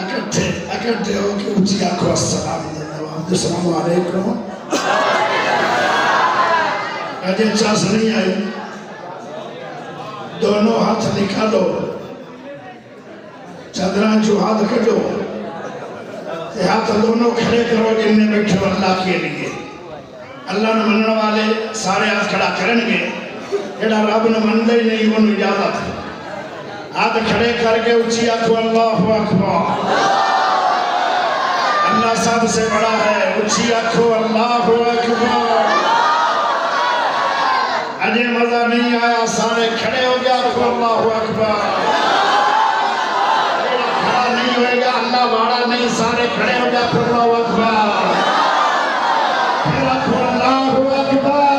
اکٹھے ہو کے اونچی آنکھوں السلام علیکم. اجے چاس نہیں آئی. دونوں ہاتھ نکالو, چادران جو ہاتھ کٹو, ہاتھ دونوں کھڑے کرو جن میں بیٹھو اللہ کے لیے. اللہ نے مننے والے سارے ہاتھ کھڑا کرن گے, جڑا رب نے مندے ہی نہیں انہوں اجازت. ہاتھ کھڑے کر کے اونچی آنکھوں اللہ اکبر. اللہ سب سے بڑا ہے. اونچی آنکھوں اللہ اکبر. اجے مزہ نہیں آیا, سارے کھڑے ہو گیا آنکھوں اللہ اکبر. کھڑا نہیں ہوئے گا اللہ واڑا نہیں, سارے کھڑے ہو گیا آنکھوں اللہ اکبر. پھر آنکھوں اللہ اکبر.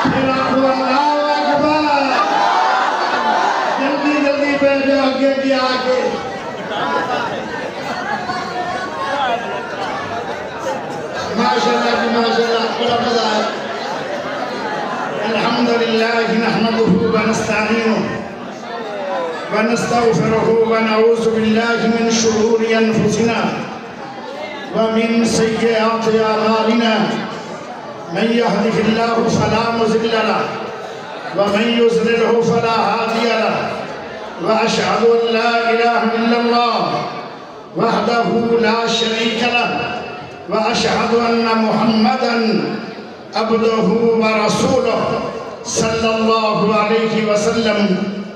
پھر آنکھوں اللہ اکبر. جلدی جلدی بیٹھ جاؤ آگے بھی آگے. ماشاءاللہ جی ماشاءاللہ, بڑا مزہ ہے. الحمدللہ نحمده ونستعینه ونستغفره ونعوذ باللہ من شرور انفسنا ومن سیئات اعمالنا. من يهده الله فلا مضل له ومن يضلل فلا هادي له. واشهد ان لا اله الا الله وحده لا شريك له واشهد ان محمدا عبده ورسوله صلی اللہ علیہ وسلم.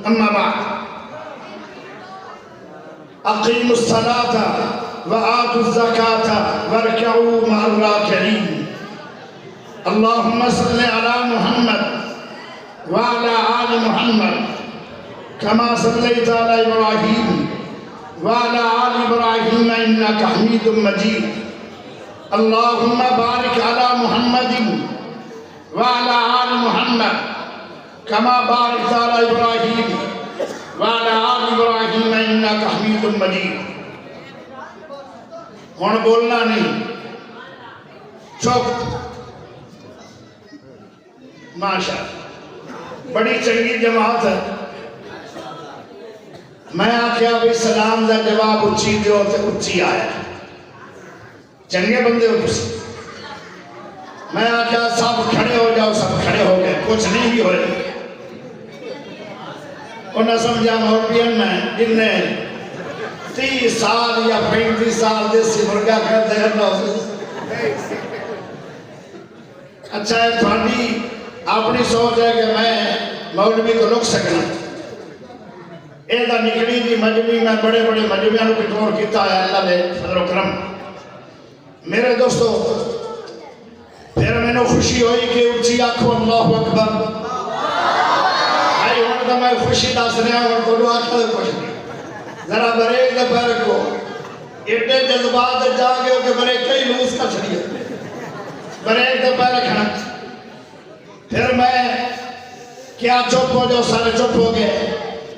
اما بعد, اقیموا الصلاة وآتوا الزکاة وارکعوا مع الراکعین. اللہم صلی علی محمد وعلی آل محمد کما صلیت علی ابراہیم وعلی آل ابراہیم انکا حمید مجید. اللہم بارک علی محمد وعلى آل محمد كما باركت على إبراهيم وعلى آل إبراهيم إنك حميد مجيد. ہن بولنا نہیں, چپ. ماشاءاللہ بڑی چنگی جماعت ہے. میں آکھیا بھی سلام دا جواب اچھی دیو تے اچھی آیا. چنگے بندے ہو تسی. میں آکھیا سب کھڑے ہو جاؤ, سب کھڑے ہو گئے, کچھ نہیں بھی ہوئے. انہیں سمجھا مولویوں میں جن نے 30 سال یا 35 سال دیسی مرگا کرتے ہیں. اچھا ہے تھوڑی اپنی سوچ ہے کہ میں مولوی کو لک سکنا. ایدہ نکلی دی مجموعی میں بڑے بڑے مجموعیاں کو بٹور کیتا ہے اللہ نے فضل و کرم. میرے دوستو, پھر میں نے خوشی ہوئی کہ اونچی آنکھوں اللہ اکبر. آئی ہوں تو میں خوشی دس رہا ہوں تو دعا کھلے خوش نہیں. ذرا بریک دے پیر کو ایڈے جذبات جا گئے ہو کہ بریک کئی لوز کا چھڑی ہے. بریک دے پیر رکھنا. پھر میں کیا چپ ہو جاؤ, سارے چپ ہو گئے.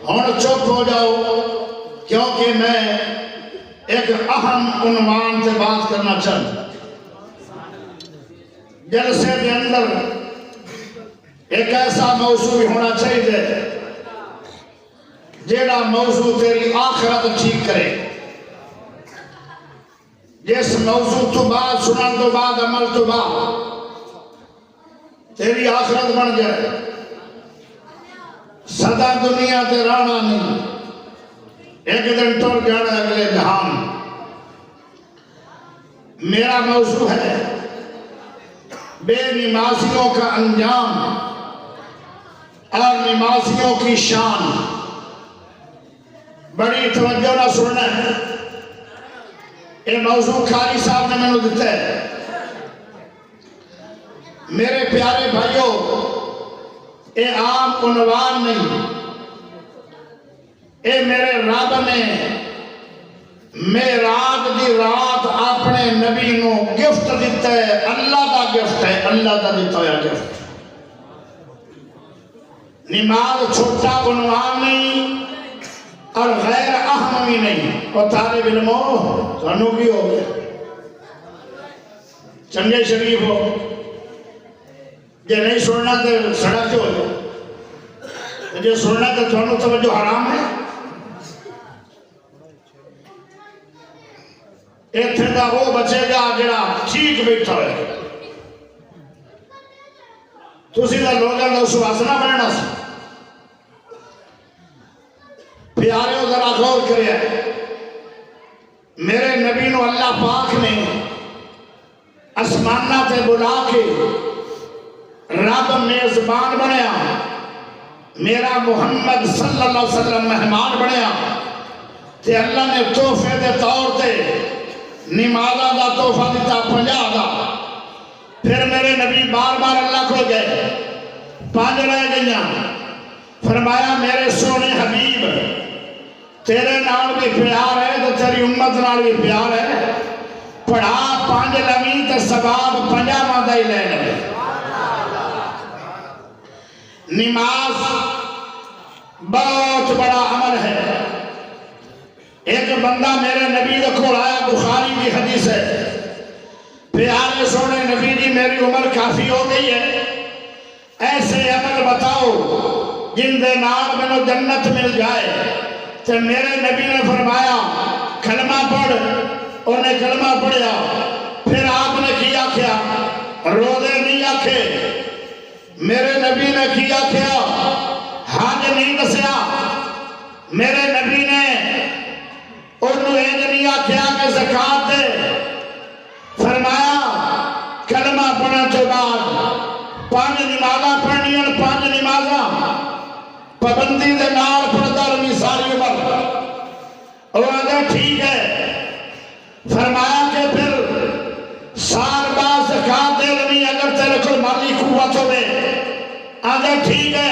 ہوں چپ ہو جاؤ کیونکہ میں ایک اہم عنوان سے بات کرنا چاہتا. جلسے کے اندر ایک ایسا موضوع ہونا چاہیے جیڑا موضوع تیری آخرت ٹھیک کرے. جس موضوع تو بعد سنن تو بعد عمل تو بعد تیری آخرت بن جائے. سدا دنیا تے رانا نہیں, ایک دن ٹر جانا اگلے جہان. میرا موضوع ہے بے نمازیوں کا انجام اور نمازیوں کی شان. بڑی توجہ نہ سننا ہے, یہ موضوع کھاری صاحب نے میں نے دیتا ہے. میرے پیارے بھائیوں, یہ عام عنوان نہیں, یہ میرے رب نے معراج دی رات اپنے نبی نو گفٹ دیتا ہے. اللہ دا گفٹ ہے, اللہ دا دیتا ہے گفٹ. نماز چھوٹا عنوان نہیں اور غیر اہم بھی نہیں. اور طالب علموں تھانوں بھی ہو گئے, چنگے شریف ہو, جے نہیں سننا تو سڑک ہو جائے, جے سننا تو تھانوں توجہ حرام ہے. اتنے کا وہ بچے گا جڑا ٹھیک بیٹھا ہوئے تسی دا لوگوں کا سواسنا بننا سی پیارے ذرا غور کرے میرے نبی نو اللہ پاک نے آسمانہ تے بلا کے رب میزبان بنیا میرا محمد صلی اللہ علیہ وسلم مہمان بنیا تے اللہ نے تحفے دے طور تے نمازہ دا تحفہ دیتا 50 دا پھر میرے نبی بار بار اللہ کو گئے 5 رہ گئیاں فرمایا میرے سونے حبیب تیرے نال بھی پیار ہے تو تیری امت نال بھی پیار ہے پڑھا 5 لویں تے ثواب 50 ماں ہی لے لے نماز بہت بڑا عمل ہے ایک بندہ میرے نبی کو آیا بخاری کی حدیث ہے پیارے سونے نبی جی میری عمر کافی ہو گئی ہے ایسے عمل بتاؤ جن دے نال میں جنت مل جائے تو میرے نبی نے فرمایا کلمہ پڑھ انہیں کلمہ پڑھیا پھر آپ نے کیا کیا روزے نہیں آکھے میرے نبی نے کیا کیا حج نہیں دسیا میرے نبی نے انہوں ایک نہیں آکھیا کہ زکاة دے فرمایا کلمہ پڑھنے تو بعد 5 نمازہ پڑھنی اور 5 نمازہ پابندی دے نال پڑھتا رہی ساری عمر اور آگے ٹھیک ہے فرمایا کہ پھر سال بعد زکاة دے رہی اگر تیرے کو مالی قوت ہوئے آگے ٹھیک ہے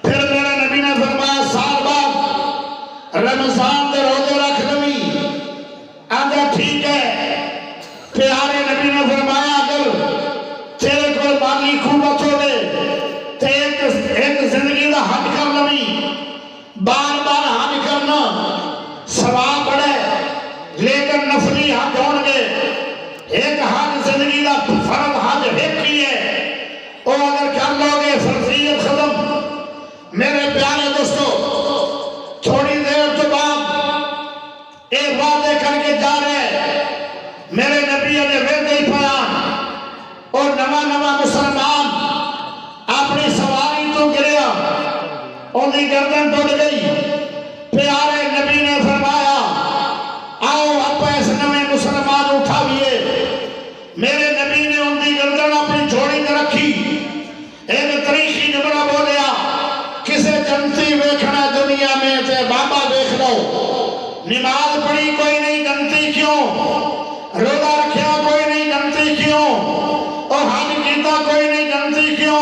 پھر میرے نبی نے فرمایا سال بعد رمضان دے روزے رکھ لوی آگے ٹھیک ہے پیارے نبی نے فرمایا اگر تیرے کو مالی قوت ہوئے تو ایک زندگی دا حج کر لوی بار بار حج کرنا ثواب بڑھے لیکن نفلی حج ہون گے ایک حج زندگی دا فرض حج ایک ہی ہے اور اگر کر لو گے فرضیت ختم میرے پیارے دوستو تھوڑی دیر تو بعد ایک وعدے کر کے جا رہے میرے نبی نے وعدے ہی پایا اور نواں مسلمان اپنی سواری تو گریا ان کی گردن ٹوٹ گئی پیارے نبی نے فرمایا آؤ آپ اس نویں مسلمان اٹھاویے میرے نبی نے ان کی گردن اپنی جھوڑی میں رکھی ایک تاریخی جملہ بولیا کسے جنتی ویکھنا دنیا میں تے بابا دیکھ لو نماز پڑھی کوئی نہیں جنتی کیوں روزہ رکھیا کوئی نہیں جنتی کیوں اور حج کیتا کوئی نہیں جنتی کیوں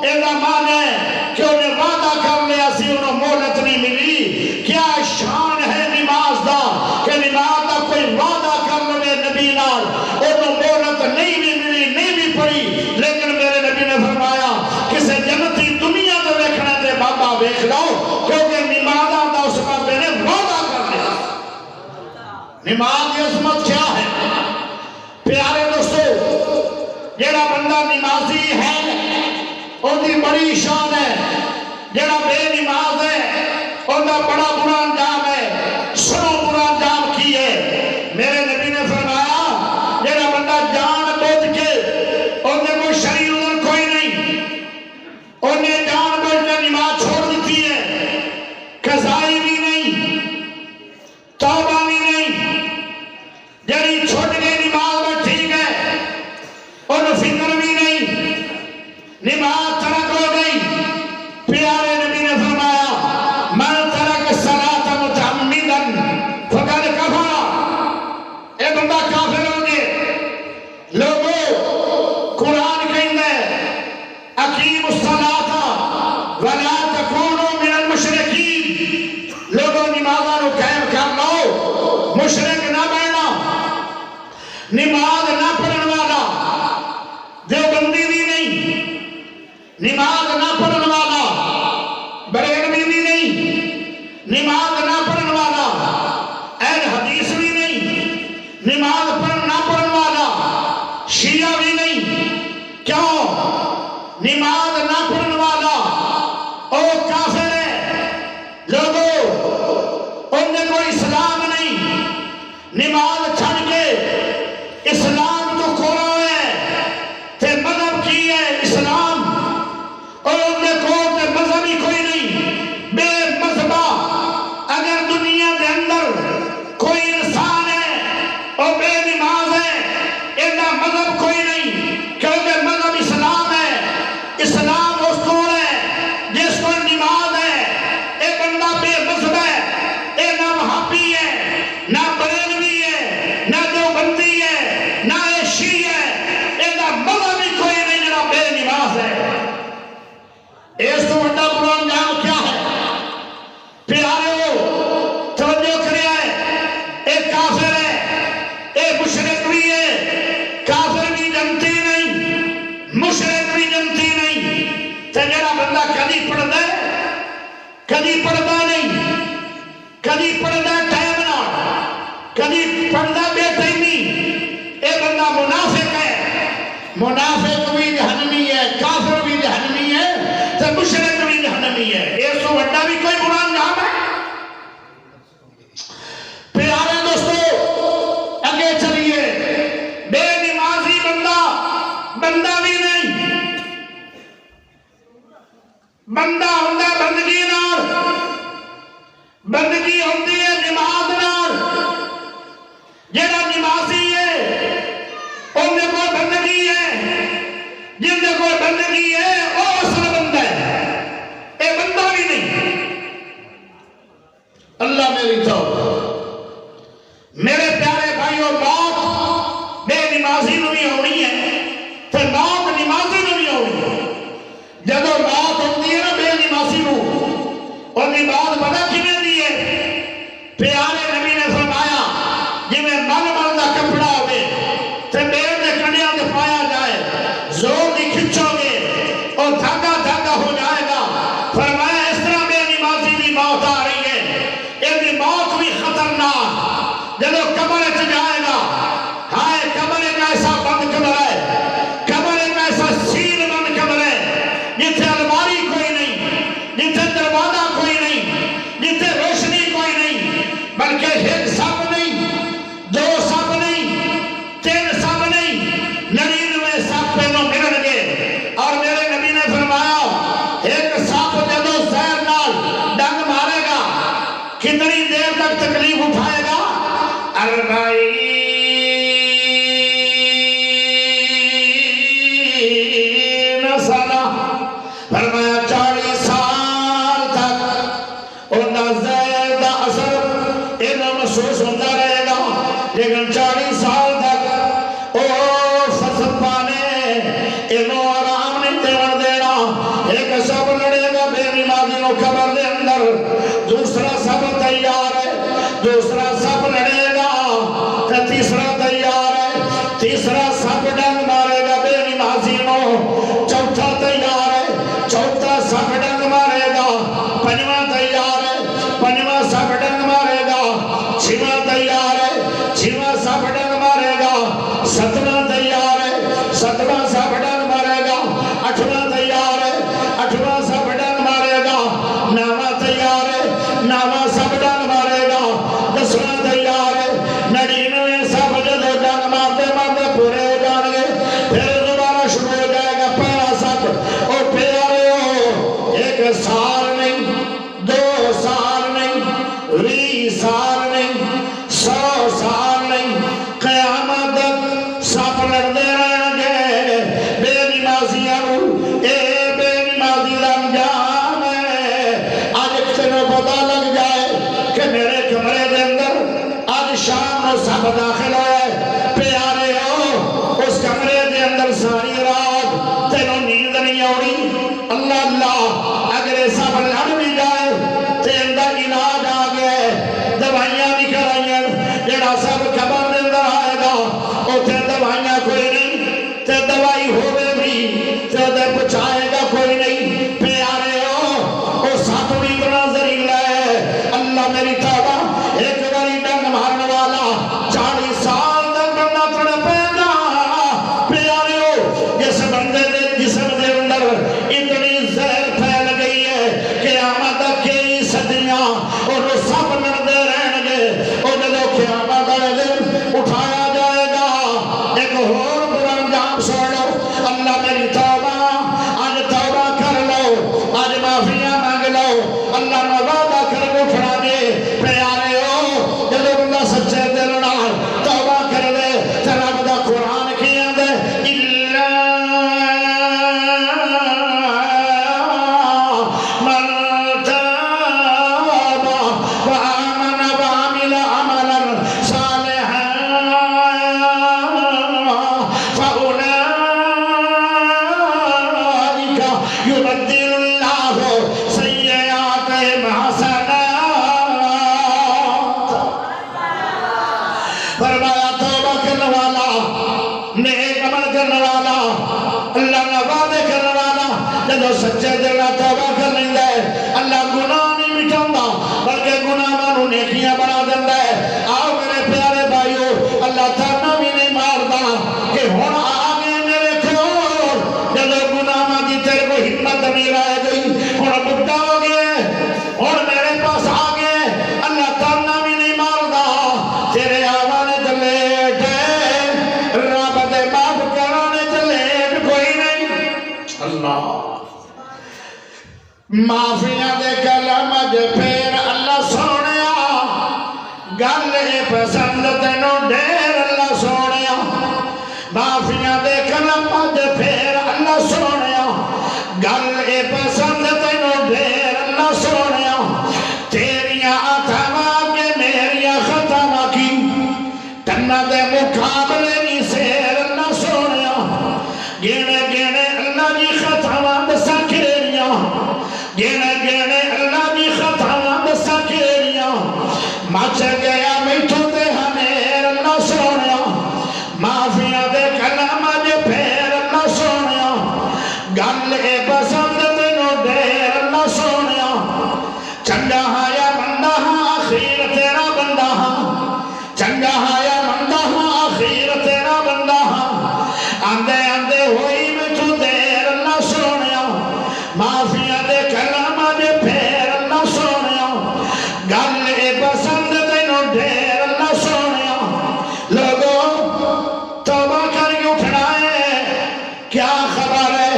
ایسا مان ہے کہ انہیں وعدہ کر لیا سی انہوں مہلت نہیں ملی کیا شان ہے نماز دا کہ نماز دا کوئی وعدہ کر لے نبی نال انہوں مہلت نہیں بھی ملی نہیں بھی پڑی لیکن میرے نبی نے فرمایا کسے جنتی دنیا تو دیکھنا دے بابا دیکھ لو کیونکہ نماز دا اس بابے نے وعدہ کر لیا نماز کی عظمت کیا ہے پیارے دوستو جیڑا بندہ نمازی ہے ان کی بڑی شان ہے جیڑا بے نماز ہے ان کا بڑا برا انجام ہے سنو برا انجام کی ہے میرے نبی نے فرمایا جیڑا بندہ جان بوجھ کے انہیں کوئی شرعی عذر کوئی نہیں انہیں جان بوجھ کے نماز چھوڑ دیتی ہے قضائی بھی نہیں توبہ بھی نہیں جڑی چھوٹ گئی نماز میں ٹھیک ہے اور فکر بھی نہیں نماز ترک ہو گئی پیارے نبی نے فرمایا من ترک الصلاۃ متعمدا فقد کفر اے بندہ کافر ہو گئے لوگوں قرآن کہتا ہے اقیموا الصلاۃ ولا تکونوا من المشرکین لوگوں نمازاں نو قائم کر لو مشرک نہ بننا نماز نہ پڑھن والا دیوبندی بھی نہیں نماز نہ پڑھن والا بریلوی بھی نہیں نماز نہ پڑھن والا اہل حدیث بھی نہیں نماز نہ پڑھن والا شیعہ بھی نہیں کیوں نماز نہ پڑھن والا او کافر ہے لوگوں ان نے کوئی اسلام نہیں نماز کدی پڑھتا ٹائم نہ کدی پڑھتا بے ٹائمی اے بندہ منافق ہے منافق بھی جہنمی ہے کافر بھی جہنمی ہے تو مشرک بھی جہنمی ہے اس کو بڑا بھی کوئی برا انجام ہے پیارے دوستو اگے چلیے بے نمازی بندہ بھی نہیں بندہ ہوتا بندگی نال بندگی ہوتی ہے نماز نال جڑا نمازی ہے ان کو بندگی ہے جن کو بندگی ہے وہ اصل بندہ ہے اے بندہ بھی نہیں اللہ میری توبہ میرے پیارے بھائیوں موت بے نمازی نو بھی ہونی ہے تو موت نمازی نو بھی ہونی ہے جب موت ہوتی ہے نا بے نمازی نو اور موت بڑا کھنے دی ہے پیارے نبی نے فرمایا جی میں من کا کپڑا ہوئے تو میرے نے کنڈیاں سے پایا جائے زور دی کھچو گے اور دھاگا ہو جائے گا فرمایا اس طرح بے نمازی بھی موت آ رہی ہے یہ موت بھی خطرناک جب قبر جائے گا ہائے قبر ایک ایسا بند قبر ہے قبر ایک ایسا سین بند قبر ہے جتھے الماری کوئی نہیں جتھے دروازہ کوئی نہیں جتھے روشنی کوئی نہیں بلکہ ایک سب نہیں دو سب نہیں تین سب نہیں 99 سب پہنوں ملن گے اور میرے نبی نے فرمایا ایک سب جدو زہر نال ڈنگ مارے گا کتنی دیر تک تکلیف اٹھائے گا 40 سال فرمایا 40 سال تک انہاں زہر دا اثر انہاں محسوس ہوتا رہے گا لیکن 40 سال تک او فصل پانے انہوں آرام نہیں دیون دینا ایک سب لڑے گا بے نمازی نو قبر دے اندر دوسرا سب تیار ہے دوسرا سب لڑے گا تیسرا تیار ہے تیسرا سب ڈنگ مارے گا بے نمازی نو چوتھا تیار ہے چوتھا سب ڈنگ مارے گا پنجواں تیار ہے پنجواں سب ڈنگ مارے گا چھواں تیار ہے چھواں سب ڈنگ مارے گا ستواں تیار ہے ستواں سب ڈنگ مارے گا آٹھواں تیار ہے آٹھواں سب ڈنگ مارے گا نواں تیار ہے نواں سب ڈنگ مارے گا 10واں تیار ہے 99 سب جدو ڈنگ مارتے مارتے پورے ہو جان گے پھر دوبارہ شروع ہو جائے گا پہلا سب اور پیارے ہو ایک سال نہیں 2 سال نہیں 20 سال نہیں 100 سال نہیں قیامت تک سب لڑتے رہیں گے بے نمازیاں اے بے نمازی دا انجام ہے آج تینوں پتہ لگ جائے کہ میرے کمرے دے اندر آج شام کو سب داخل ہوئے پیارے ہو اس کمرے دے اندر ساری رات تینوں نیند نہیں آوڑی اللہ اللہ اگر یہ سب لڑ بھی جائے تے اندر علاج آ گئے دوائیاں نکل آئیں جڑا سب قبر دے اندر آئے گا اوتھے دوائیاں کوئی نہیں تے دوائی ہوئے بھی تے دے بچائے گا کوئی نہیں پیارے ہو او سب بھی اتنا زہریلا ہے اللہ میری توبہ ایک باری ڈنگ مارن والا 40 سال تک بندہ تڑپے گا پیارے ہو جس بندے دے جسم دے اندر اتنی زہر پھیل گئی ہے قیامت تک کئی صدیاں اور وہ سب لڑتے رہیں گے اور جب قیامت والے دن اٹھایا جائے گا ایک اور برا انجام سن لو اللہ میری توبہ آج توبہ کر لو آج معافیاں مانگ لو اللہ نے وعدہ کر کے اٹھا دے پیارے ہو جب بندہ سچے دل نال توبہ کر دے تے رب دا قرآن کی آندے الا من تاب وآمن وعمل عملا صالحا فأولئك يبدل الله سيئاتهم حسنات فرمایا توبہ کرنے والا نیک عمل کرنے والا اللہ نے وعدے کرنے والا جب سچے دل نال توبہ کر لیندا ہے اللہ گناہ نہیں مٹاوندا بلکہ گناہاں نوں نیکی معافیاں دے کلم جو پھر اللہ سونیا گل پسند تینوں ڈیر اللہ سونیا معافیاں دے کلم جو پھر اللہ سونیا گل پسند تینوں ڈیر اللہ سونیا تیریاں اتھاواں کے میریاں خطاواں کی تنہ دے مقابلے نہیں سیر اللہ سونیا گینے گینے اللہ کی خطاواں دسا کھیریاں گینے گینے اللہ کی خطاواں دسا کھیریاں مچ گیا میٹھو تے ہمیر اللہ سونیا معافیاں دے کلام جو پھیر اللہ سونیا گل پسند تینوں ڈیر اللہ سونیا چنگا ہاں یا بندہ ہاں آخیر تیرا بندہ ہاں چنگا ہاں یا بندہ ہاں آخیر تیرا بندہ ہاں آندے آندے ہوئی میٹھو دیر اللہ سونیا معافیاں دے کلام جو پھیر اللہ سونیا گل پسند تینوں ڈیر اللہ سونیا لوگوں توبہ کر کے اٹھنا ہے کیا خبر ہے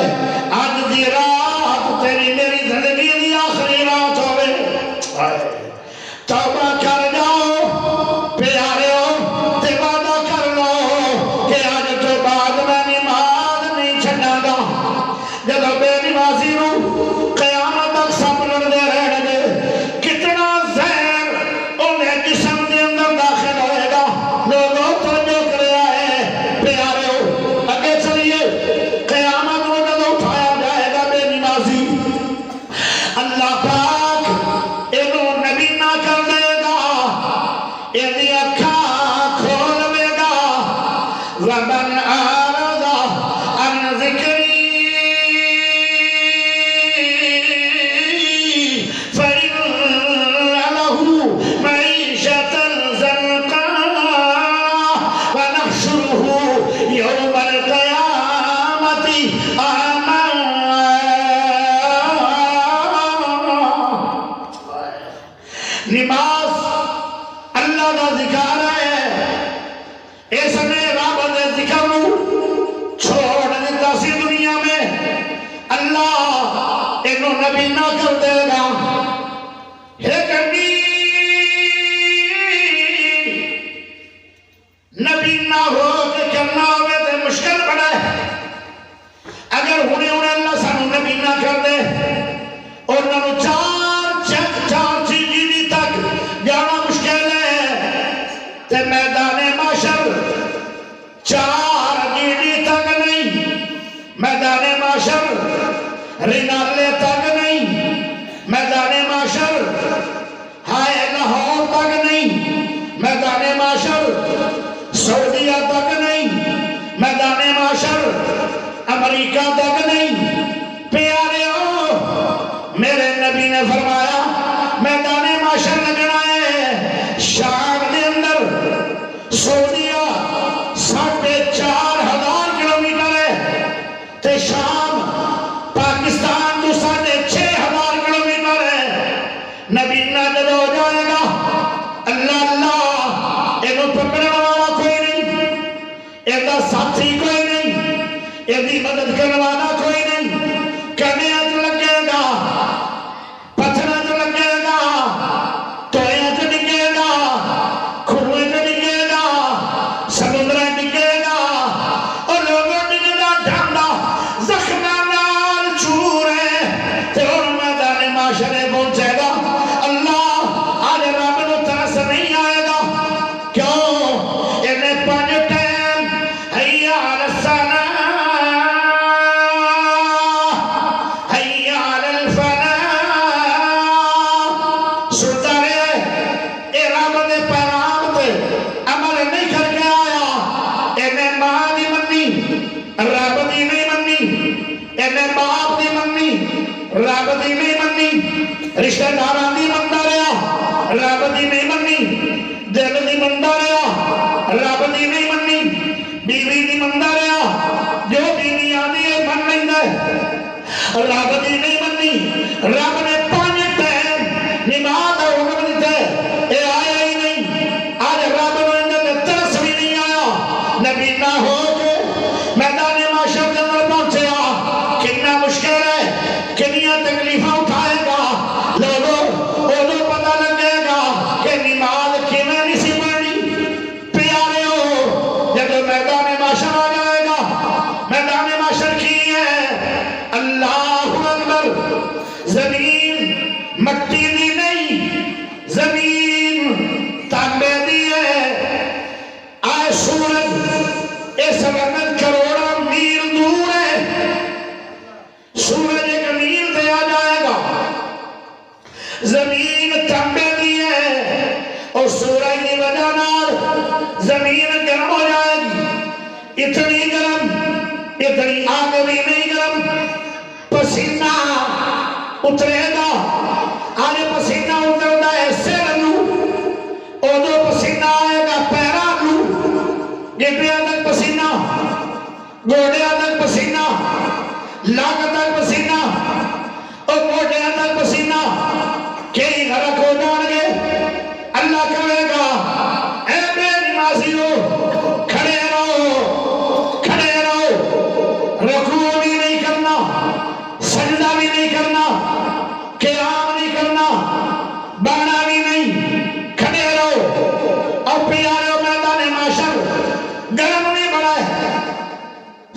آج دی رات تیری میری زندگی دی آخری رات ہوئے توبہ کر جاؤ پیارے ہو تے وعدہ کر لو کہ آج تو بعد میں نماز نہیں چھڑا گا جب بے نمازی نو قیامت تک سب لڑدے رہنے دے کتنا زہر انہیں جسم دے اندر داخل ہوئے گا لوگوں توجہ کرے آئے پیارے ہو اگے چلیے قیامت کو جب اٹھایا جائے گا بے نمازی اللہ پاک انہوں نبی نہ کر دے گا انہی اکھاں کھول دے گا وَمَنْ أَعْرَضَ عَنْ ذِكْرِي فَإِنَّ لَهُ مَعِيشَةً ضَنْكًا وَنَحْشُرُهُ يَوْمَ الْقِيَامَةِ أَعْمَى نماز اللہ دا ذکر ہے اس نے رب دے ذکر نو چھوڑ دیتا سی دنیا میں اللہ انہوں نبی نہ کر دے گا ایک نبی نہ ہو کہ کرنا ہوئے تے مشکل پڑا ہے اگر ہونے اللہ سانو نبی نہ کر دے اور انہوں چار چیزی تک جانا مشکل ہے تے میدان معاشر چار جیڑی تک نہیں میدان معاشر رینالے تک نہیں میدان معاشر ہائے لاہور تک نہیں میدان معاشر سعودیہ تک نہیں میدان معاشر امریکہ تک نہیں پیارے ہو میرے نبی نے فرمایا میدان معاشر لگنا ہے شام دے اندر سعودیہ 4,500 کلومیٹر ہے تے شام پاکستان تو 6,500 کلومیٹر ہے نبی نہ جب ہو جائے گا اللہ اللہ انہوں پکڑنے والا کوئی نہیں ایدہ ساتھی کوئی نہیں ایدی مدد کرنے والا کوئی نہیں کہنے آج لگے گا پتھر جو لگے گا تویا جو ڈگے گا کھوئے جو ڈگے گا سمندرہ ڈگے گا اور لوگوں ڈگے گا ڈھانڈا زخمہ نال چورے تے اور میدان معاشرے پہنچے گا اللہ آج رب نو ترس نہیں آئے گا کیوں انہیں 5 ٹائم حیّ علی الصلاۃ کی وجہ نال زمین گرم ہو جائے گی، اتنی گرم، اتنی آگ بھی نہیں گرم، پسینہ اترے گا، آج پسینہ اتردا ہے سر نو، ادو پسینہ آئے گا پیراں نو، گٹیاں تک پسینہ، گوڑیاں تک پسینہ، لگ تک پسینہ، اور گوڑیاں تک پسینہ، کئی غرق ہو جان گے۔ اللہ کہے گا اے بے نمازیو کھڑے رہو، کھڑے رہو، رکوع بھی نہیں کرنا، سجدہ بھی نہیں کرنا، قیام نہیں کرنا، بڑھنا بھی نہیں، کھڑے رہو۔ اور پیارے میدان معاشر گرم بھی بڑا ہے،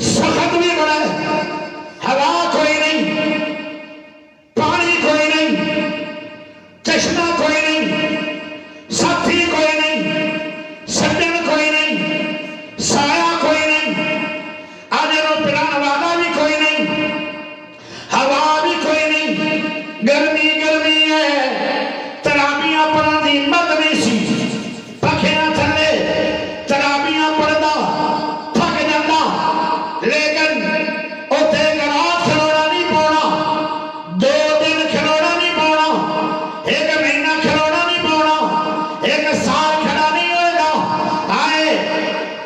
سخت بھی بڑا ہے، ہوا کوئی نہیں، پانی کوئی نہیں، چشمہ کوئی نہیں، ساتھی کوئی نہیں، سجن کوئی نہیں، سایہ کوئی نہیں، آنے رو پڑھان والا بھی کوئی نہیں، ہوا بھی کوئی نہیں، گرمی گرمی ہے، ترابیاں پڑھن دی ہمت نہیں سی، پکھیاں تھلے ترابیاں پڑھدا تھک جاندا، لیکن اوتھے رات کھلونا نہیں پاؤنا، 2 دن کھلونا نہیں پاؤنا، 1 مہینہ کھلونا نہیں پاؤنا، 1 سال کھڑا نہیں ہوئے گا، آئے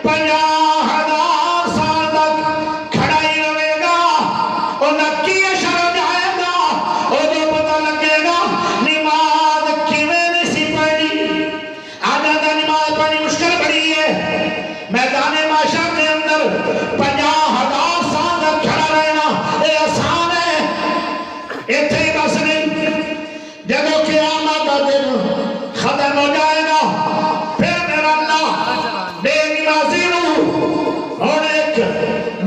50,000 سال تک کھڑا ہی رہے گا، انہاں کی اشر ہو جائے گا، اور جو پتہ لگے گا نماز کیویں نہیں سی پڑھنی۔ آج آدھا نماز پڑھنی مشکل بڑی ہے، میدان معاشر کے اندر 50,000 سال تک کھڑا رہنا یہ آسان ہے، اتنے ہی بس نہیں، جب قیامت کا دن ختم ہو جائے گا، پھر میرا اللہ بے نمازی نو اور ایک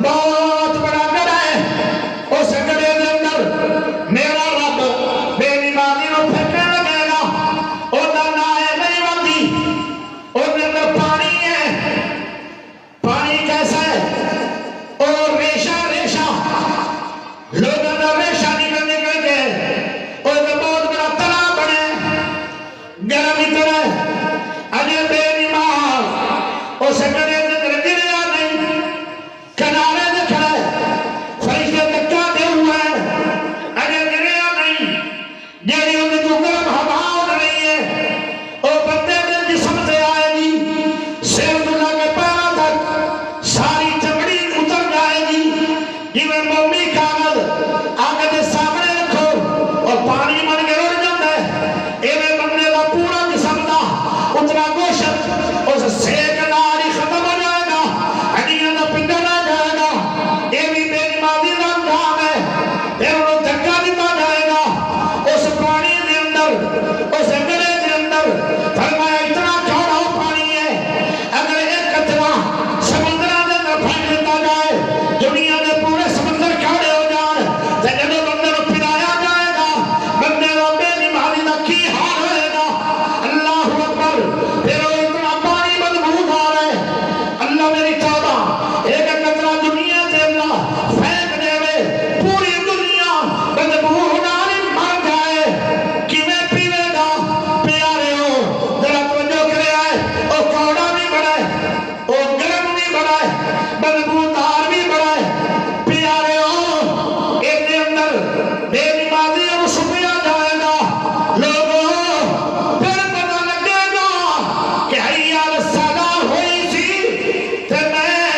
بہت بڑا گڑھا ہے، اس گڑھے کے اندر میرا رب بے نمازی نو پھینکنے لگے گا، اُنہاں نائے نہیں بندی، ان اندر پانی ہے، پانی کیسا ہے اور ریشہ ریشہ، لوگ اندر ریشہ نکل نکل کے اور بہت بڑا تلا بنے، گرم اتنا ہے، اجے بے نماز اس گڑھے کے اندر گریا نہیں، کنارے دے کھڑا ہے، فرشتے دکا دے ہوا ہے، اجے گریا نہیں، جیڑی انہیں تو گرم ہوا اڑ رہی ہے، وہ بندے دے جسم سے آئے گی، سر تو لگے پیروں تک ساری چمڑی اتر جائے گی، جویں مومی کاغذ آگ دے سامنے رکھو اور پانی بن کے رڑ جاتا ہے، ایویں بندے دا پورا جسم دا اتنا گوشت اس سیک نال ہی ختم ہو جائے گا، ہڈیاں دا پنڈا رہ جائے گا، یہ بھی بے نمازی دا انجام ہے۔ پھر انہوں دھکا دیتا جائے گا اس پانی دے اندر، اس گڑھے دے اندر، فرمایا اتنا کھڑا پانی ہے، اگر ایک قطرہ سمندراں دے اندر پھینک دیتا جائے، دنیا دے پورے سمندر کھڑے ہو جان، تے جدوں بندے نوں پلایا جائے گا، بندے دا بے نمازی دا کی حال ہوئے گا، اللہ اکبر، پھر وہ اتنا پانی بدبودار ہے، اللہ میری توبہ، ایک قطرہ دنیا دے اللہ پھینک دے وے، پوری دنیا بدبو نال ہی مر جائے، کیویں پیوے گا؟ پیارے ہو ذرا توجہ کرے آئے، وہ کوڑا بھی بڑا ہے، وہ گرم بھی بڑا ہے، بدبودار بھی بڑا ہے، پیارے ہو ایک دے اندر بے نمازی اب سپیا جائے گا، لوگوں پھر پتہ لگے گا کہ حیا الصلاۃ ہوئی سی تے میں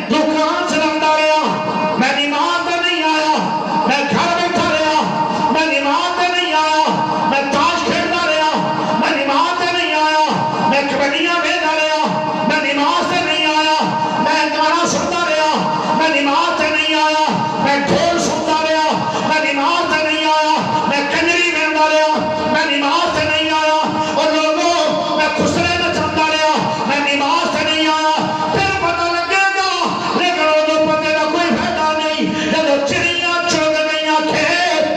دکان چلاتا رہا، میں نماز تے نہیں آیا، میں گھر بیٹھا رہا، میں نماز تے نہیں آیا، میں تاش کھیلتا رہا، میں نماز تے نہیں آیا، میں کبڈیاں کھیلتا رہا، میں نماز تے نہیں آیا، میں گانا سنتا رہا، میں نماز تے نہیں آیا، میں ڈھول سنتا رہا، میں نماز تے نہیں آیا، میں کنجری گاتا رہا، میں نماز تے نہیں آیا، اور لوگوں میں خسرے نچاتا رہا، میں نماز تے نہیں آیا، پھر پتہ لگے گا، لیکن وہ پتے کا کوئی فائدہ نہیں، جب چڑیاں چگ گئیاں کھیت،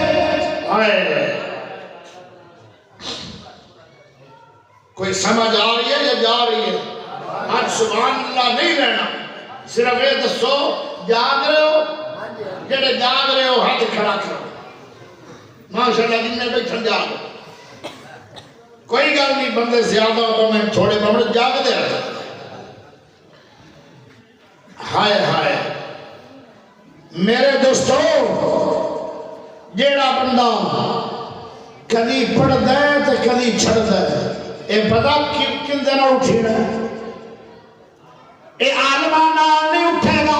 کوئی سمجھ آ رہی ہے یا جا رہی ہے؟ آج سبحان اللہ نہیں رہنا، صرف یہ دسو جاگ رہے ہو، جڑے جاگ رہے ہو ہاتھ کھڑا کرو، ماشاءاللہ جن میں بیٹھن جاگ، کوئی گل نہیں بندے زیادہ ہو تو میں تھوڑے بمڑ جاگ دے رہا ہائے ہائے میرے دوستو جیڑا بندہ کدی پڑھ دے تو کدی چھڑ دے اے پتا کن دن اٹھی رہا اے عالمان نہیں اٹھے گا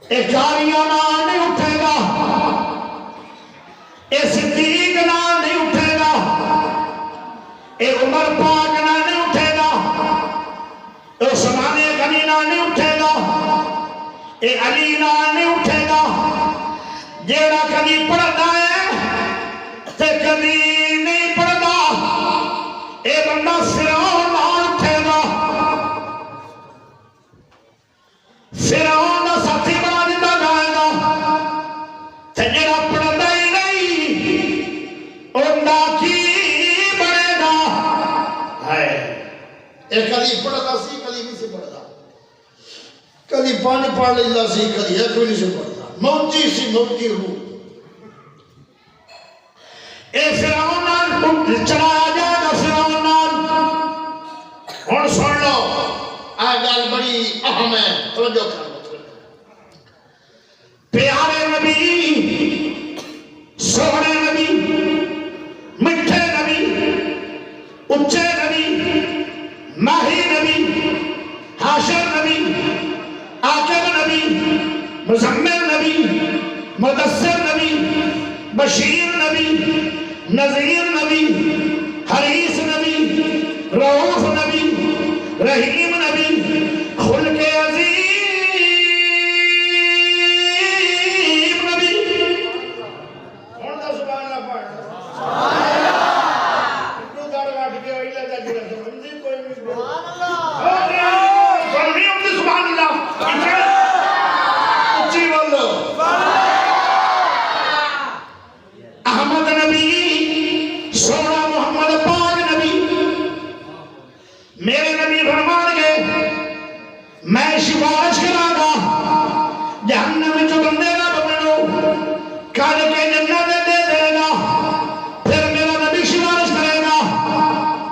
اے کاریاں نہیں اٹھے گا اے صدیق نہیں اٹھے گا اے عمر پاک نہیں اٹھے گا اے عثمان غنی نہیں اٹھے گا اے علی نہیں اٹھے گا جیڑا کبھی پڑھتا ہے تے کبھی نہیں پڑھتا اے بندہ فرعون نال اٹھے گا فرعون دا ساتھی بنا دیتا جائے گا تے جیڑا پڑھتا ہی نہیں اوندا کی بنے گا ہے اے کبھی پڑھتا سی کبھی نہیں سی پڑھتا کبھی پانی پڑھ لیتا سی کبھی ایک بھی نہیں سی پڑھتا موتی سی موتی روح اے فرعون نال چلایا جائے گا فرعون نال ہن سن لو آ گل بڑی اہم ہے توجہ کرو پیارے نبی سونے نبی میٹھے نبی اچے نبی ماہی نبی حاشر نبی عاقب نبی مزمل نبی مدثر نبی بشیر نبی نذیر نبی حریص نبی رؤوف نبی رحیم نبی خلق عظیم نبی ہن دا سبحان اللہ پڑھ تو گڑ وٹ کے ہوئی لگا جڑا سمجھی کوئی نہیں سبحان اللہ سمجھی ہوں سبحان اللہ اچھی بولو احمد نبی سونا محمد پاک نبی میرے نبی فرمان گئے میں سفارش کرا گا جہنم میں جو بندے نہ بنو کل کے جنت دے دے گا پھر میرا نبی سفارش کرے گا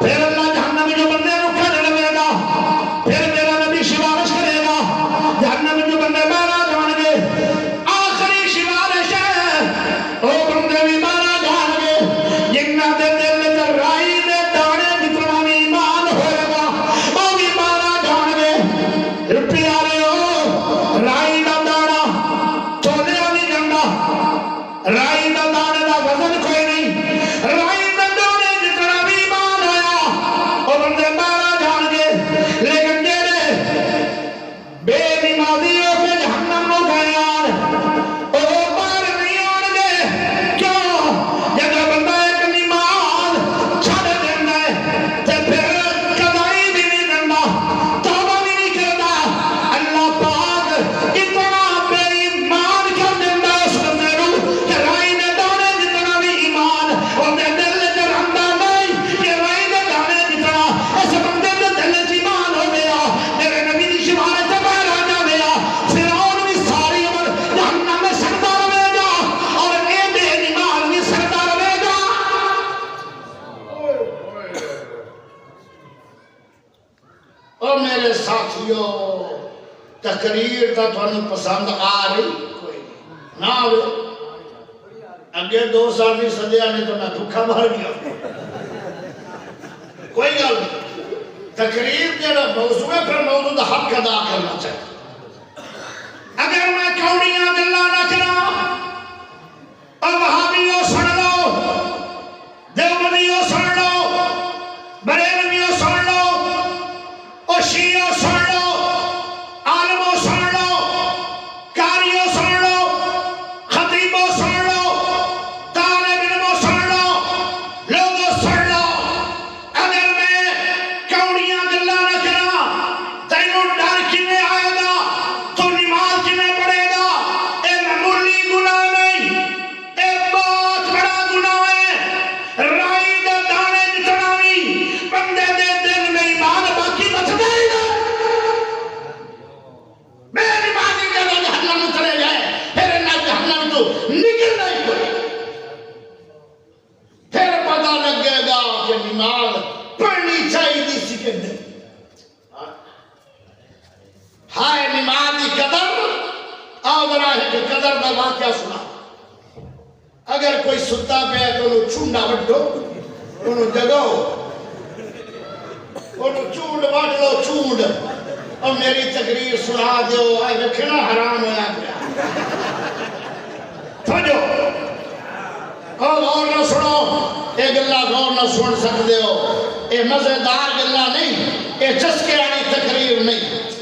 پھر اللہ جہنم میں جو بندے نو کھڑ لے گا پھر میرا نبی سفارش کرے گا جہنم میں جو بندے مارا جان گے آخری سفارش ہے او بندے بھی مارا جان گے جنہ دے دل تے رائی دے دانے جتنا بھی ایمان ہوئے گا وہ بھی مارا جان گے پیارے ہو رائی دا دانا چولیا نہیں جانا رائی دا دانے دا وزن کوئی نہیں رائی دا دانے جتنا بھی ایمان ہویا وہ بندے مارا جان گے لیکن جیڑے بے نمازی ہو کے جہنم نو گئے آن وہ باہر نہیں آن گے کیوں جب بندہ ایک نماز چھڑ دینا ہے تے پھر قضائی بھی نہیں دینا توبہ بھی نہیں کرتا اللہ پاک اتنا بے ایمان کر دینا اس بندے نو کہ رائی دے دانے جتنا بھی ایمان اور دے دل تے رہندا نہیں کہ رائی دے دانے جتنا اس بندے دے دل وچ ایمان ہو گیا میرے نبی دی شفاعت سے باہر آ جاوے گا فرعون بھی ساری عمر جہنم میں سڑتا رہے گا اور اے بے ایمان بھی سڑتا رہے گا اور میرے ساتھیوں تقریر تا تھانوں پسند آ رہی کوئی نہ آوے اگے 2 سال نہیں سدیا نہیں تو میں بھوکا مار گیا کوئی گل نہیں تقریر جڑا موضوع ہے پھر موضوع دا حق ادا کرنا چاہیے اگر میں کونیاں گلاں نہ کراں اور وہابیوں سن لو دیوبندیوں سن لو بریلویوں سن لو اور شیعوں سن لو عالموں سن لو قاریوں سن لو خطیبوں سن لو طالب علموں سن لو لوگوں سن لو اگر میں کونیاں گلاں نہ کراں تینوں ڈر کیویں آئے گا تو نماز کیویں پڑھے گا اے معمولی گناہ نہیں اے بہت بڑا نماز پڑھنی چاہیے سی کہ نہیں ہائے نماز کی قدر آدھرا ہے کہ قدر دا واقعہ سنا اگر کوئی ستا پہ تو انہوں چونڈا وڈو انہوں جگاؤ انہوں چونڈ وڈ لو چونڈ اور میری تقریر سنا دیو آئے رکھنا حرام ہویا پیا سمجھو اور غور نہ سنو اے گلہ غور نہ سن سکتے ہو اے مزیدار گلہ نہیں اے چسکے آنی تقریر نہیں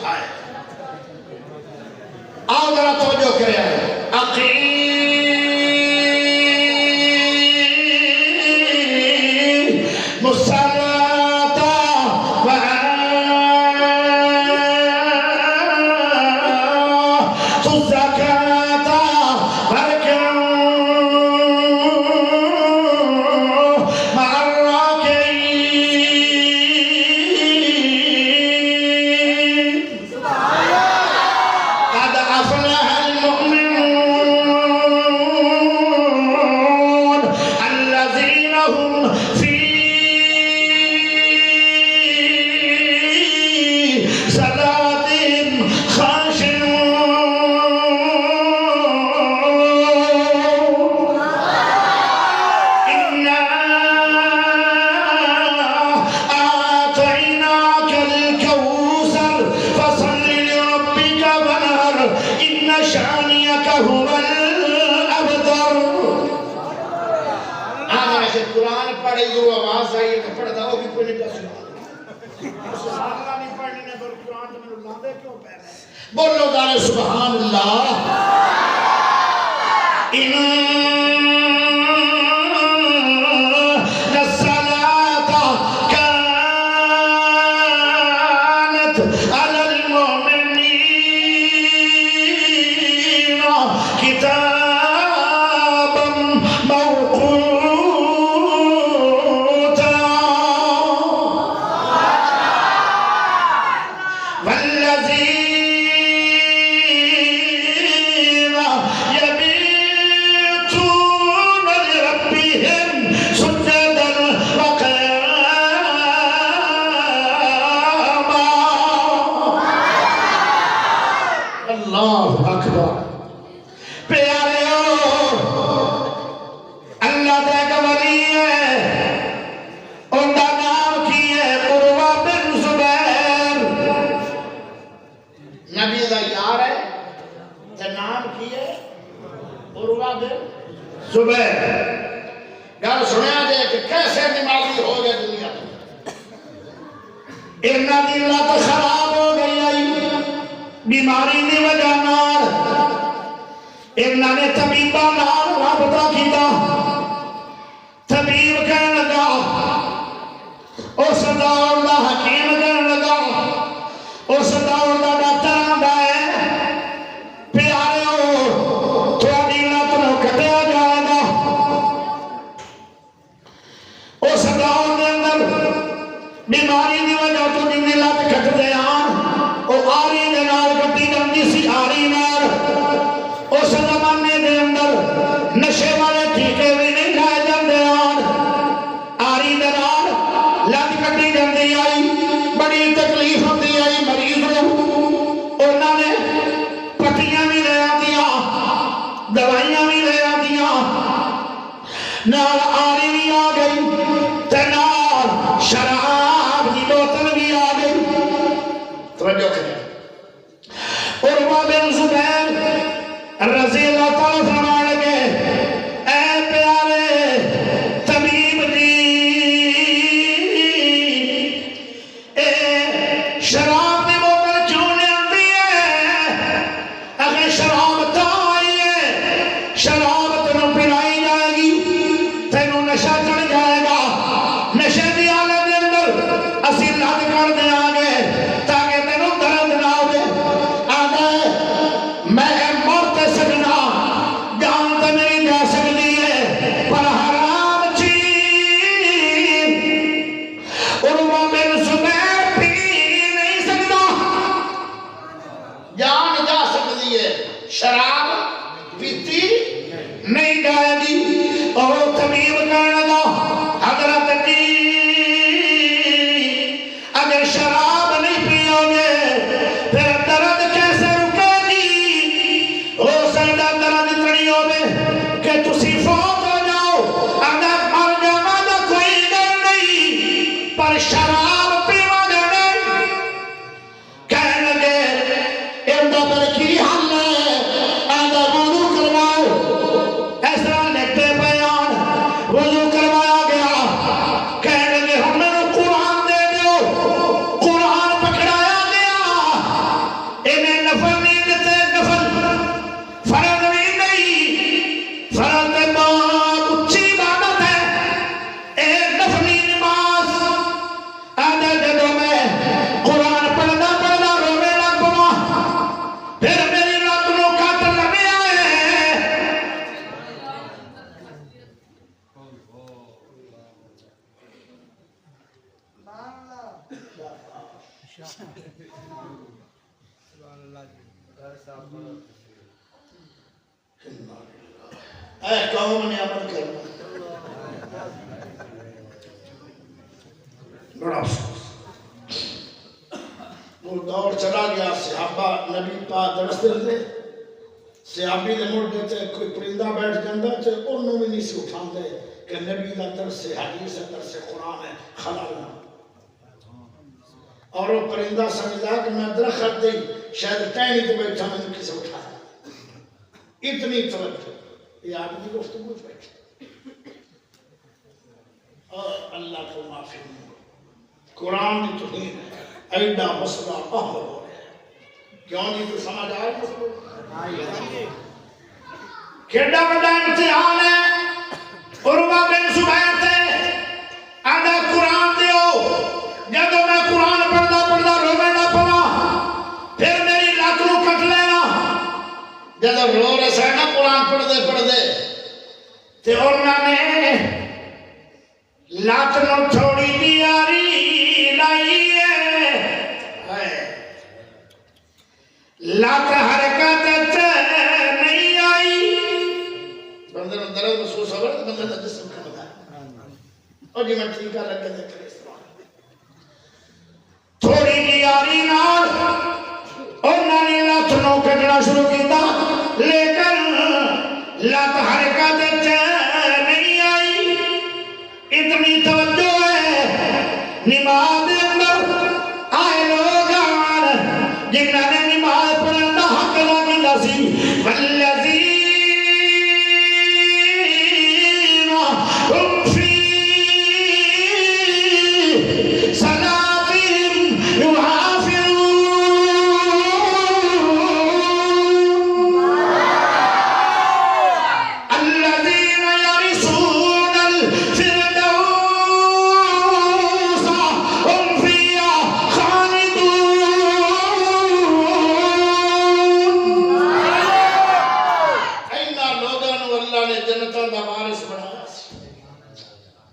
آؤ ذرا توجہ کرے آئے بولو دارے سبحان اللہ گل سنیا جائے کہ کیسے نمازی ہو گئے دنیا انہاں دی لت خراب ہو گئی آئی بیماری دی وجہ نال انہاں نے طبیباں نال رابطہ کیتا طبیب کہنے لگا اس دور دا حکیم کہنے لگا اس دور دا ڈاکٹر آندا ہے پیاریو تھوڑی لت نو کٹیا جائے گا اس دور دے اندر بیماری دی وجہ تو جن لت کٹ دے وہ آری دے نال کٹی جاندی سی آری نال اس زمانے دے اندر نشے والے ٹھیکے بھی نہیں کھائے جاندے آری دے نال لت کٹی جاندی آئی بڑی تکلیف ہوتی آئی مریض نوں انہاں نے پٹیاں بھی لے آندیاں دوائیاں بھی لے آندیاں نال آری بھی آ گئی تے نال شراب دی بوتل بھی آ گئی توجہ کریں عروہ بن زبیر رضی اللہ تعالیٰ فرمان لگے اے پیارے طبیب جی اے قوم نے عمل کرنا بڑا افسوس وہ دور چلا گیا صحابہ نبی پاک درس دے صحابی دے موڑ دیتے کوئی پرندہ بیٹھ جاندہ تے انہوں بھی نہیں سے اٹھان دے کہ نبی دا درس حدیث ہے درس قرآن ہے خلال نہ اور وہ پرندہ سمجھا کہ میں درخت دی شاید ٹہنی تو بیٹھا میں نے کسے اٹھایا اتنی توجہ یہ آدمی گفتگو بیٹھے اور اللہ کو معافی نہیں قرآن کی توہین ہے ایڈا مسئلہ اہم ہو رہا ہے کیوں نہیں تو سمجھ آئے کیڑا بڑا امتحان ہے عروہ بن زبیر تے آدھا قرآن دیو جب میں قرآن پڑھنا روے نہ پڑھا پھر میری لات نو کٹ لینا جب رو رہے سے نا قرآن پڑھ دے تے انہوں نے لات نو تھوڑی دیاری لائی ہے لات حرکت نہیں آئی بندر درد محسوس ہو رہا ہے بندر دا جسم کا بتا اور جی میں ٹھیکہ لگے دیکھ رہے تھوڑی دیاری نال انہوں نے لات نو کٹنا شروع کیتا لیکن لات حرکت نہیں آئی اتنی توجہ ہے نماز دے اندر آئے لوگ آن جنہوں نے نماز پڑھنا حق لگی لسی والذین هم فی صلاتهم یحافظون الذین یرثون الفردوس هم فیہا خالدون اینا لوگاں نو اللہ نے جنتاں دا وارث بنایا سی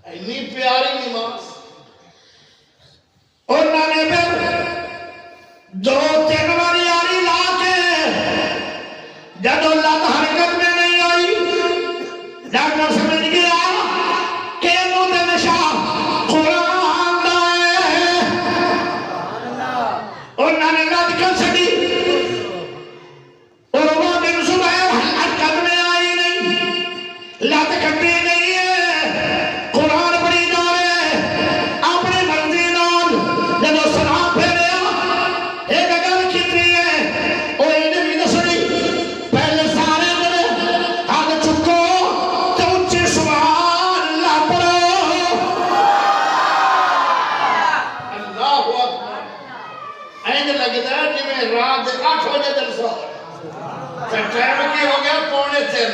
اینی پیاری نماز انہوں نے پھر دو تین باری یاری لا کے جب اللہ حرکت میں نہیں آئی ڈاکٹر سمجھ گیا کہ منہ نشا قرآن دا ہے انہوں نے رد کر سکی عروہ بن زبیر حرکت میں آئی نہیں لت کٹی گئی ہے قرآن پڑھی جا رہے اپنی مرضی نال جب سلام پھیریا ایک گل کیتی ہے وہ یہ بھی دسنی پہلے سارے دے ہاتھ چکو تے اونچی سبحان اللہ پڑھو اللہ اکبر اینج لگدا ہے جویں رات دے 8 بجے جلسہ ہو تے ٹائم کی ہو گیا 2:45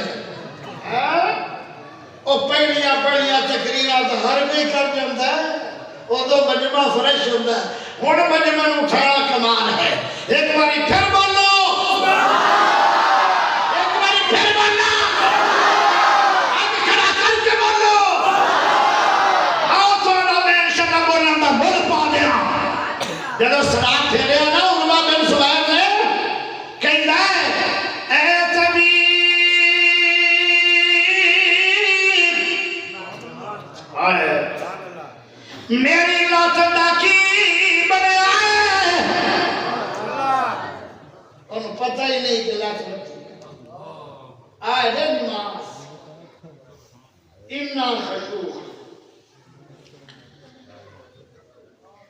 وہ پہلیاں پڑھیاں تقریراں تو ہر کوئی کر جاتا ہے وہ تو مجمع فریش ہوتا ہے ہن مجمع نو اٹھانا کمال ہے ایک باری پھر بولو ایک باری پھر بولنا ہاتھ کھڑا کر کے بولو آؤ تھوڑا میں انشاءاللہ بولنا دا بول پا دیا جب سلام پھیرے نا عروہ بن زبیر نے کہتا ہے اے میری لات دا کی بنیا ہے انہوں پتہ ہی نہیں کہ لات بنتی آئے دے نماز اِنَّا خشوع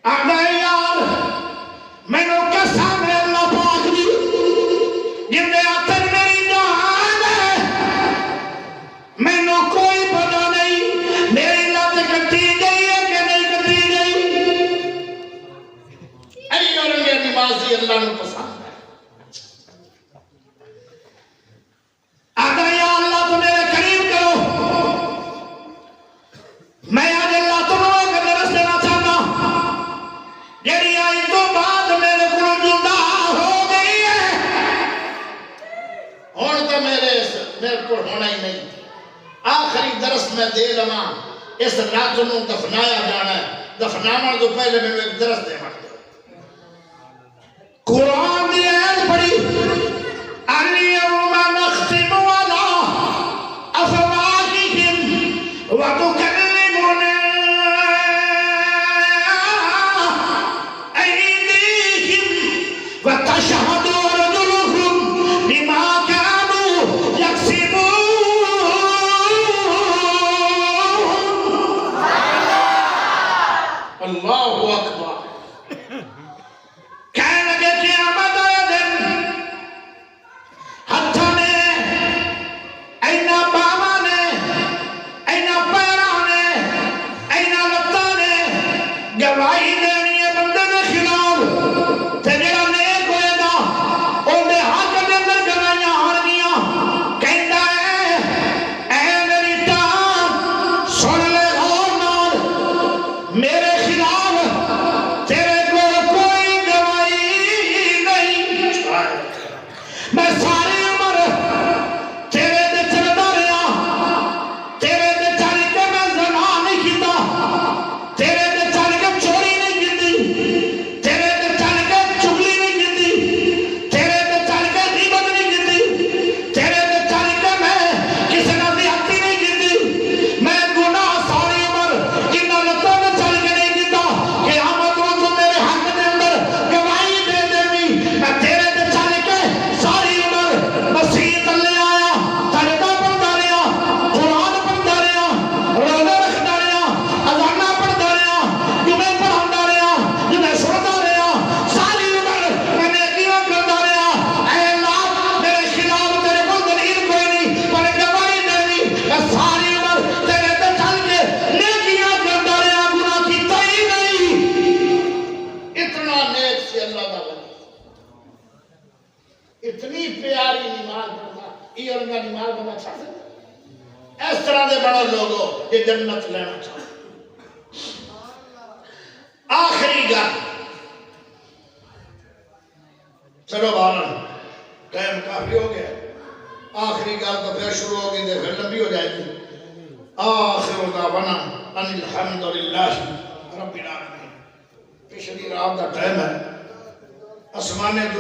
آدھا یار میں نے کسا میں اللہ پاک دی جن دے آتر میری جہان ہے میں نے کوئی پتہ نہیں میری لات کٹی گئی ہے کہ نہیں کٹی گئی ای اور یہ نمازی اللہ نے پسند ہے آدھا یا اللہ تو میرے قریب کرو میں آج اللہ تمہیں ایک درس دینا چاہتا یعنی آئی تو بعد میرے کو جدا ہو گئی ہے اور تو میرے کو ہونا ہی نہیں آخری درس میں دے لما اس رات نو دفنایا جانا ہے دفنانا تو پہلے میں ایک درس دے مٹ دو قرآن دی آیت پڑھی اليوم نختم على افواههم وتكلمنا ايديهم وتشهد ارجلهم بما كانوا يكسبون اللہ اکبر کہنے لگے قیامت والے دن ہتھاں نے اینا باواں نے اینا پیراں نے اینا لتاں نے گواہی دینی ہے بندے دے خلاف تے جڑا نیک ہوئے گا اودے حق دے اندر گواہیاں آن گیاں کہندا ہے اے میری ٹان سن لے غور نال میرے خلاف تیرے کو کوئی گواہی نہیں میں ساری عمر تیرے دے چلدا رہا تیرے دے چل کے میں زنا نہیں کیتا تیرے دے چل کے چوری نہیں کیتی تیرے دے چل کے چغلی نہیں کیتی تیرے دے چل کے غیبت نہیں کیتی تیرے دے چل کے میں کسی نال زیادتی نہیں کیتی میں گناہ ساری عمر انہاں لتاں دے چل کے نہیں کیتا کہ آمد رو تو میرے حق دے اندر گواہی دے دیوی میں تیرے دے چل کے ساری عمر مسیح تلے آیا تجدہ پڑھتا رہا قرآن پڑھتا رہا روزے رکھتا رہا اذاناں پڑھتا رہا جمعے پڑھاتا رہا جمعے سنتا رہا ساری عمر میں نیکیاں کرتا رہا اے اللہ میرے خلاف تیرے کو دلیل کوئی نہیں پر گواہی دیوی میں ساری عمر تیرے تے چل کے نیکیاں کرتا رہا گناہ کیتا ہی نہیں اتنا نیک سے اللہ کا ولی اتنی پیاری نماز پڑھنا یہ اور کا نماز بنا چھا سکتا اس طرح دے بڑا لوگوں یہ جنت لینا چاہتا آخری گل چلو بارن ٹائم کافی ہو گیا آخری گل تو پھر شروع ہو گئی تو پھر لمبی ہو جائے گی آخر دعوانا ان الحمدللہ رب العالمین پچھلی رات کا ٹائم ہے آسمان دنیا